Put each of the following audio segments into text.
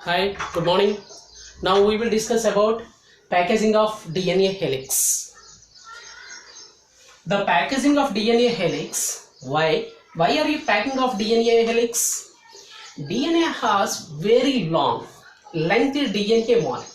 Hi, good morning. Now we will discuss about packaging of DNA helix. The packaging of DNA helix. Why? Why are you packing of DNA helix? DNA has very long, lengthy DNA molecule.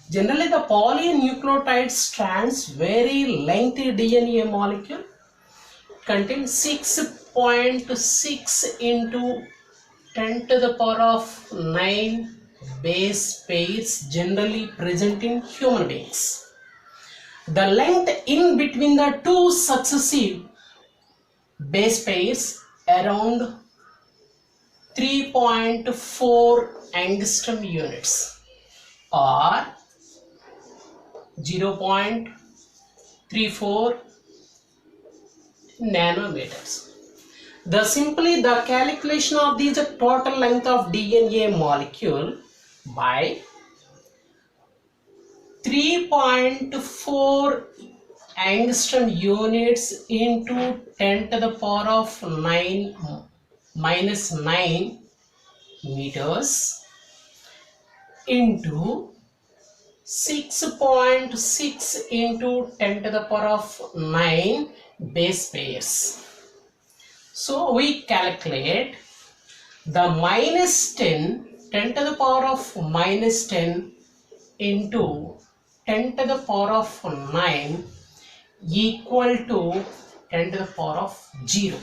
Generally, the polynucleotide strands, very lengthy DNA molecule, contain 6.6 into 10 to the power of 9 base pairs generally present in human beings. The length in between the two successive base pairs around 3.4 angstrom units or 0.34 nanometers. The calculation of the total length of DNA molecule by 3.4 angstrom units into 10 to the power of 9 minus 9 meters into 6.6 into 10 to the power of 9 base pairs. So we calculate the minus 10 to the power of minus 10 into 10 to the power of 9 equal to 10 to the power of 0.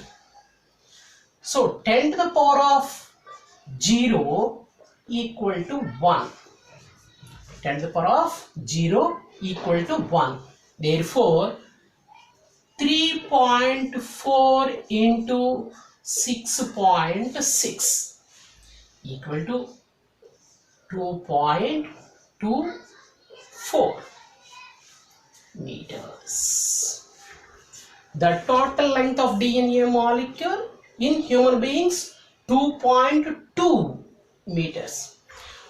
So 10 to the power of 0 equal to 1. 10 to the power of 0 equal to 1. Therefore, 3.4 into 6.6 equal to 2.24 meters. The total length of DNA molecule in human beings 2.2 meters.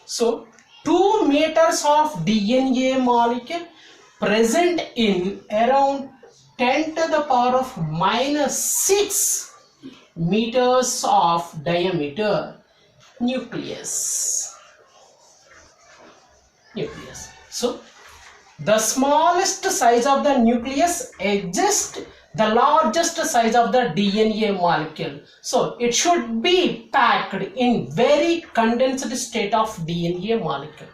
So 2 meters of DNA molecule present in around 10 to the power of minus 6 meters of diameter nucleus. So the smallest size of the nucleus adjusts the largest size of the DNA molecule. So it should be packed in very condensed state of DNA molecule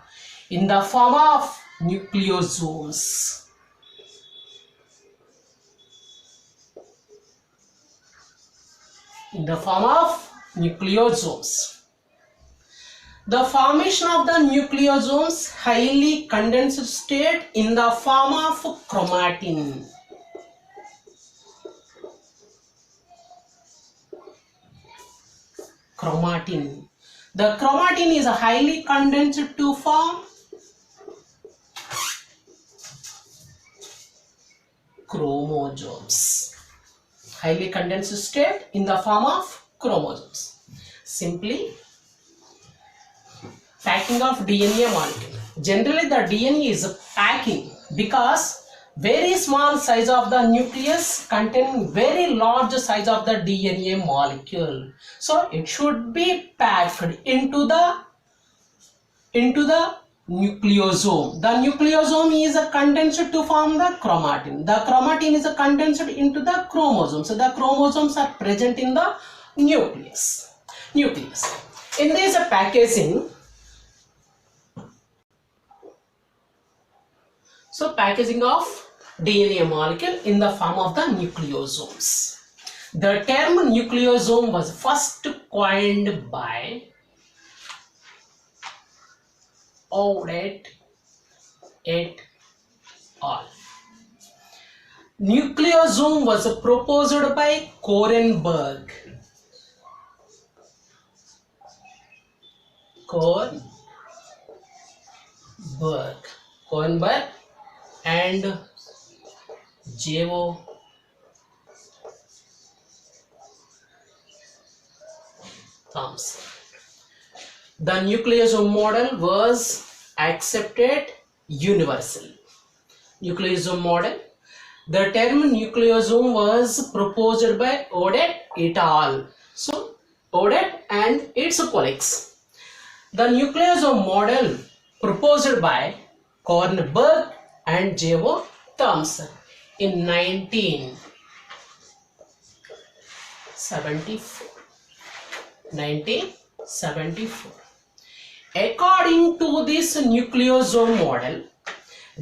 in the form of nucleosomes. In the form of nucleosomes. The formation of the nucleosomes highly condensed state in the form of chromatin. Chromatin. The chromatin is a highly condensed to form chromosomes. Highly condensed state in the form of chromosomes. Simply packing of DNA molecule. Generally the DNA is packing because very small size of the nucleus containing very large size of the DNA molecule. So it should be packed into the nucleosome. The nucleosome is condensed to form the chromatin. The chromatin is condensed into the chromosome. So the chromosomes are present in the nucleus. In this packaging, so packaging of DNA molecule in the form of the nucleosomes. The term nucleosome was first coined by Audet et al. Nucleosome was proposed by Korenberg and J.O. Thomson. The nucleosome model was accepted universally. nucleosome model. The term nucleosome was proposed by Odette et al. So, Odette and its colleagues. The nucleosome model proposed by Kornberg and J.O. Thomson in 1974. According to this nucleosome model,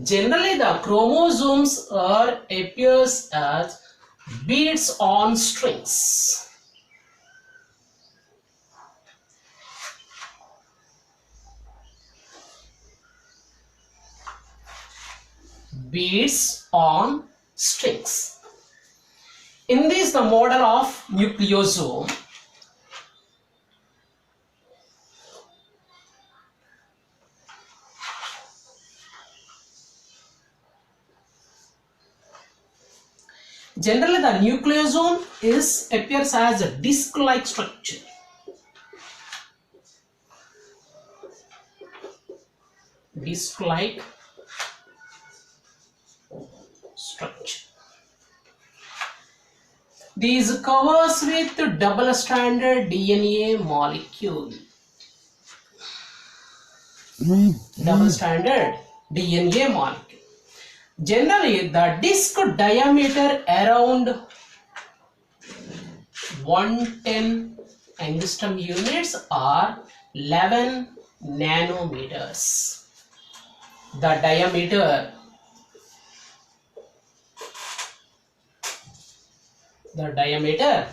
generally the chromosomes appears as beads on strings. Beads on strings. In this, the model of nucleosome generally the nucleosome appears as a disc-like structure. Disc-like structure. These covers with double-stranded DNA molecule. Double-stranded DNA molecule. Generally, the disc diameter around 110 angstrom units or 11 nanometers. The diameter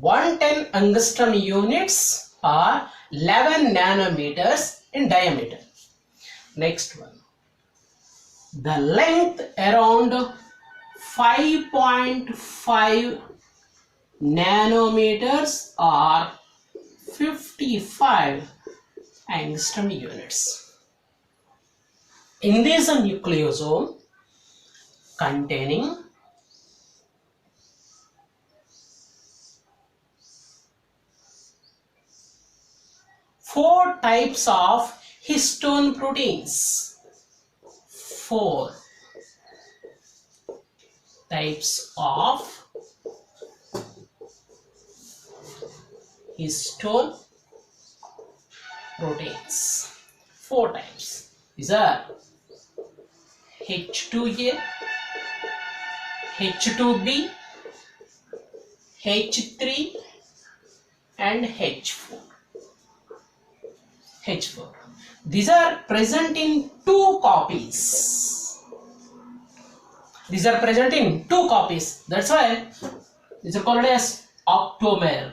110 angstrom units or 11 nanometers in diameter. Next one. The length around 5.5 nanometers or 55 angstrom units. In this nucleosome containing four types of histone proteins. 4 types of histone proteins. 4 types. These are H2A, H2B, H3 and H4. These are present in 2 copies. That's why these are called as octamer.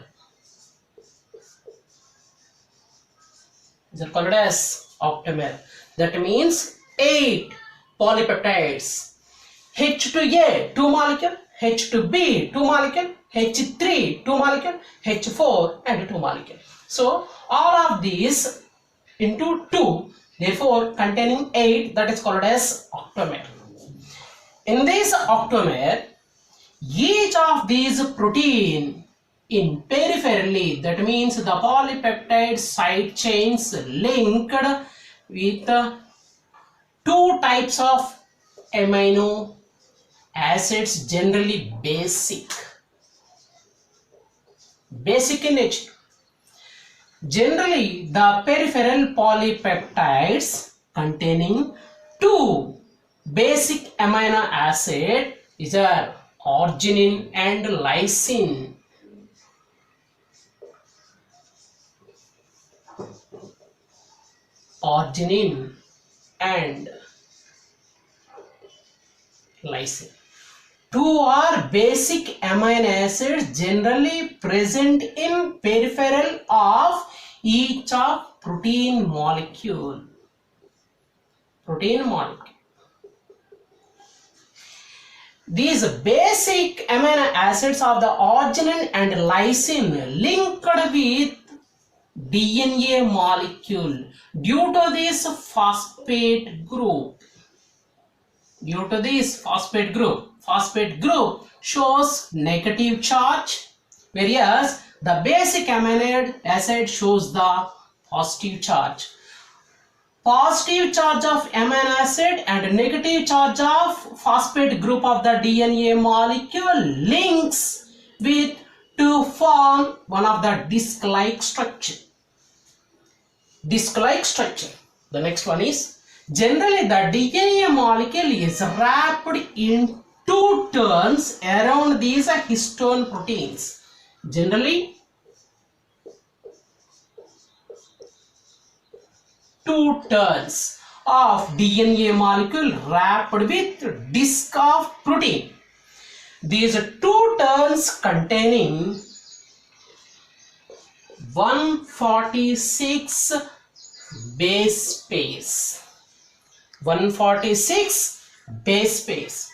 That means 8 polypeptides. H2A 2 molecule, H2B 2 molecule, H3 2 molecule, H4 and 2 molecule. So all of these into 2, therefore containing 8, that is called as octamer. In this octamer, each of these protein in peripherally, that means the polypeptide side chains linked with 2 types of amino acids, generally basic in nature. Generally, the peripheral polypeptides containing 2 basic amino acid is arginine and lysine. Arginine and lysine. 2 are basic amino acids generally present in peripheral of each of protein molecule. These basic amino acids of the arginine and lysine linked with DNA molecule due to this phosphate group. Phosphate group shows negative charge, whereas the basic amino acid shows the positive charge. positive charge of amino acid and negative charge of phosphate group of the DNA molecule links with to form one of the disc-like structure. Disc-like structure. The next one is, generally the DNA molecule is wrapped in two turns around these histone proteins. Generally, two turns of DNA molecule wrapped with disc of protein. These two turns containing 146 base pairs. 146 base pairs.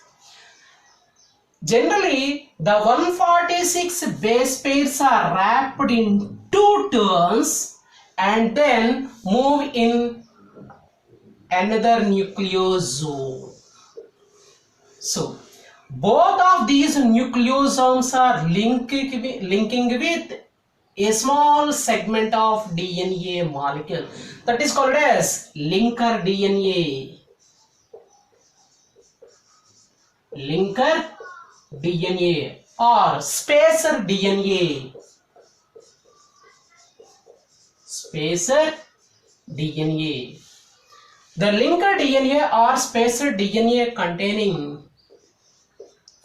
Generally, the 146 base pairs are wrapped in two turns and then move in another nucleosome. So, both of these nucleosomes are linking with a small segment of DNA molecule that is called as linker DNA. Linker DNA or spacer DNA. Spacer DNA. The linker DNA or spacer DNA containing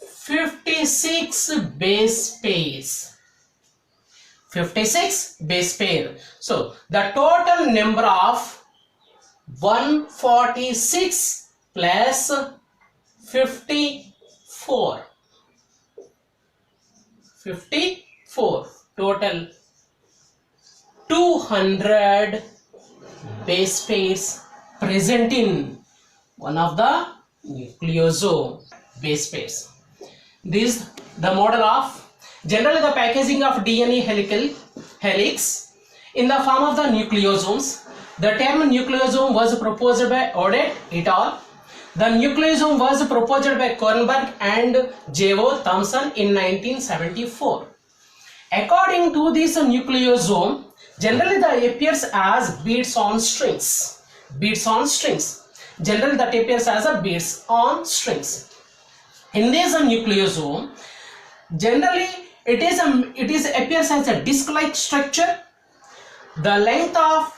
56 base pairs. 56 base pair. So the total number of 146 plus 54. 54. Total 200 base pairs present in one of the nucleosome base pairs. This is the model of generally the packaging of DNA helix in the form of the nucleosomes. The term nucleosome was proposed by Odette et al. The nucleosome was proposed by Kornberg and J.O. Thomson in 1974. According to this nucleosome, generally that appears as beads on strings. Beads on strings. Generally that appears as a beads on strings. In this nucleosome, generally it appears as a disc-like structure. The length of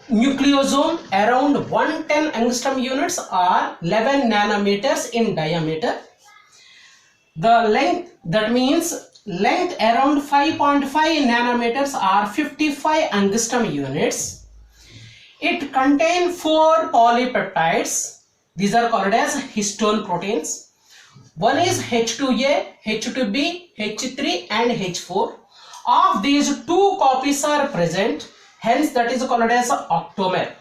nucleosome around 110 angstrom units or 11 nanometers in diameter. The length, that means length around 5.5 nanometers or 55 angstrom units. It contains 4 polypeptides. These are called as histone proteins. One is H2A, H2B, H3 and H4. Of these, 2 copies are present. Hence that is called as octamer.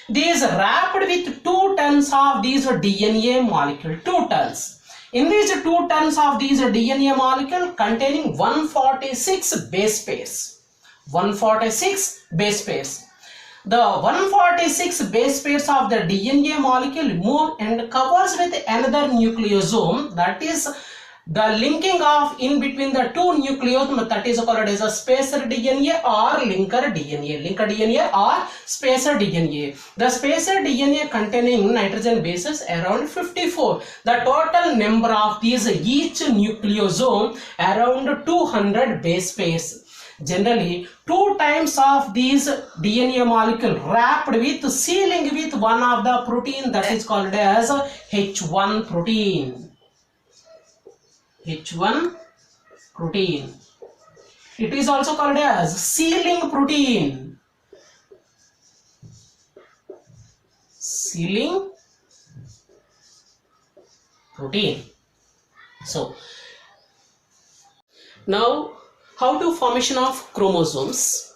These wrapped with 2 turns of these DNA molecule. 2 turns. In these 2 turns of these DNA molecule containing 146 base pairs. 146 base pairs. The 146 base pairs of the DNA molecule move and covers with another nucleosome, that is the linking of in between the 2 nucleosomes, that is called as a spacer DNA or linker DNA. Linker DNA or spacer DNA. The spacer DNA containing nitrogen bases around 54. The total number of these each nucleosome around 200 base pairs. Generally, 2 times of these DNA molecule wrapped with sealing with one of the protein that is called as H1 protein. H1 protein. It is also called as sealing protein. Sealing protein. So, now how to formation of chromosomes.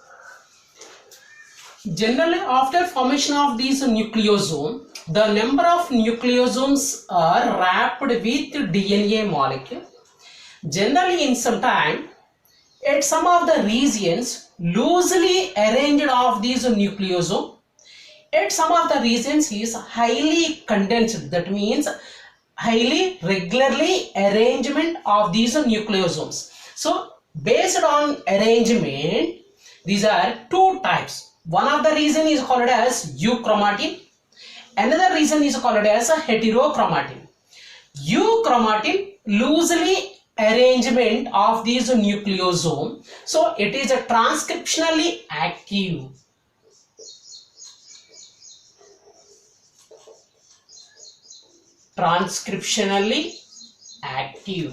Generally, after formation of these nucleosome, the number of nucleosomes are wrapped with DNA molecule. Generally, in some time, at some of the regions loosely arranged of these nucleosome. At some of the regions is highly condensed. That means highly regularly arrangement of these nucleosomes. So based on arrangement, these are 2 types. One of the reason is called as euchromatin. Another reason is called as a heterochromatin. Euchromatin loosely arrangement of these nucleosome, so it is a transcriptionally active. Transcriptionally active.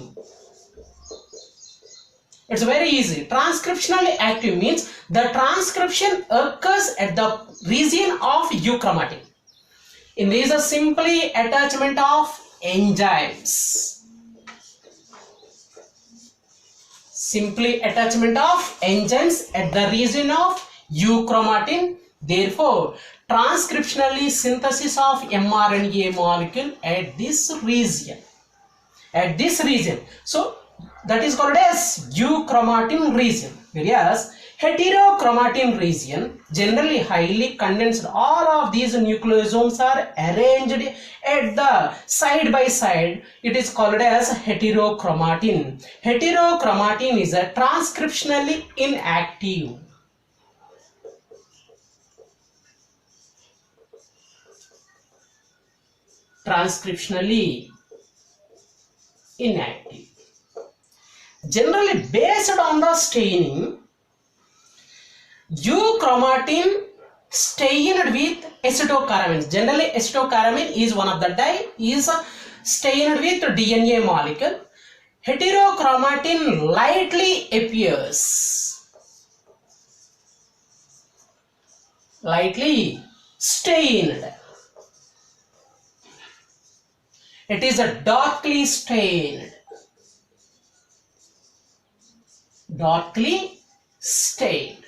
It's very easy. Transcriptionally active means the transcription occurs at the region of euchromatin. In this is simply attachment of enzymes. Simply attachment of enzymes at the region of euchromatin. Therefore, transcriptionally synthesis of mRNA molecule at this region. At this region. So, that is called as euchromatin region. Whereas, heterochromatin region, generally highly condensed, all of these nucleosomes are arranged at the side by side. It is called as heterochromatin. Heterochromatin is a transcriptionally inactive. Transcriptionally inactive. Generally based on the staining, euchromatin stained with acetocaramine. Generally acetocaramine is one of the dye is stained with DNA molecule. Heterochromatin lightly appears, lightly stained. It is a darkly stained. Darkly stained.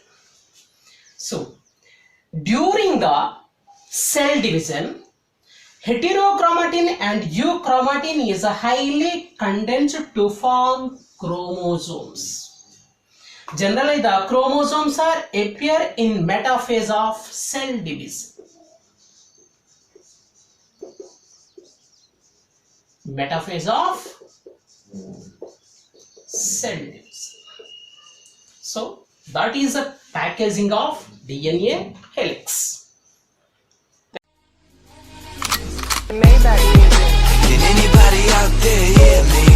So, during the cell division, heterochromatin and euchromatin is highly condensed to form chromosomes. Generally, the chromosomes appear in metaphase of cell division. Metaphase of cell division. So, that is the packaging of DNA helix. Can anybody out there hear me?